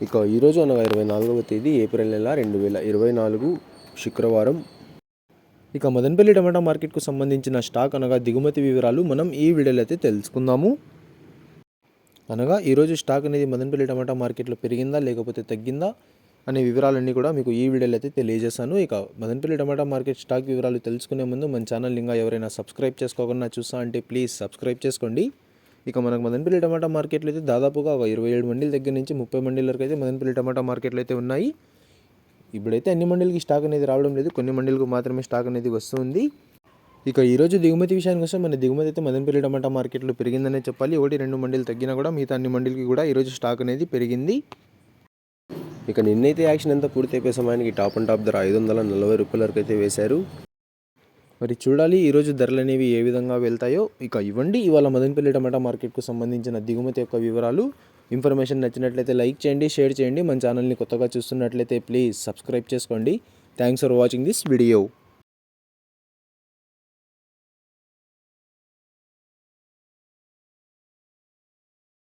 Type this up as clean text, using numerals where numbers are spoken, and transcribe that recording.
ఇక ఈరోజు అనగా 24వ తేదీ ఏప్రిల్ నెల 2024 శుక్రవారం. ఇక మదనపల్లి టమాటా మార్కెట్కు సంబంధించిన స్టాక్ అనగా దిగుమతి వివరాలు మనం ఈ వీడియోలో అయితే తెలుసుకుందాము. అనగా ఈరోజు స్టాక్ అనేది మదనపల్లి టమాటా మార్కెట్లో పెరిగిందా లేకపోతే తగ్గిందా అనే వివరాలన్నీ కూడా మీకు ఈ వీడియోలో అయితే తెలియజేస్తాను. ఇక మదనపల్లి టమాటా మార్కెట్ స్టాక్ వివరాలు తెలుసుకునే ముందు మన ఛానల్ ఇంకా ఎవరైనా సబ్స్క్రైబ్ చేసుకోకుండా చూస్తా అంటే ప్లీజ్ సబ్స్క్రైబ్ చేసుకోండి. ఇక మనకు మదనపల్లి టమాటా మార్కెట్లో అయితే దాదాపుగా ఒక 27 మండీల దగ్గర నుంచి 30 మండీల వరకు అయితే మదనపల్లి టమాటా మార్కెట్లో అయితే ఉన్నాయి. ఇప్పుడైతే అన్ని మండీలకి స్టాక్ అనేది రావడం లేదు, కొన్ని మండీలకు మాత్రమే స్టాక్ అనేది వస్తుంది. ఇక ఈరోజు దిగుమతి విషయానికి వస్తే మన దిగుమతి అయితే మదనపల్లి టమాటా మార్కెట్లో పెరిగిందనే చెప్పాలి. 1-2 మండీలు తగ్గినా కూడా మిగతా అన్ని మండీలకి కూడా ఈరోజు స్టాక్ అనేది పెరిగింది. ఇక నిన్నైతే యాక్షన్ అంతా పూర్తి అయిపోయే సమయానికి టాప్ అండ్ టాప్ ధర 540 రూపాయల వరకు అయితే వేశారు. మరి చూడాలి ఈరోజు ధరలు అనేవి ఏ విధంగా వెళ్తాయో. ఇక ఇవ్వండి ఇవాళ మదనపల్లి టమాటా మార్కెట్కు సంబంధించిన దిగుమతి యొక్క వివరాలు. ఇన్ఫర్మేషన్ నచ్చినట్లయితే లైక్ చేయండి, షేర్ చేయండి. మన ఛానల్ని కొత్తగా చూస్తున్నట్లయితే ప్లీజ్ సబ్స్క్రైబ్ చేసుకోండి. Thanks for watching this video.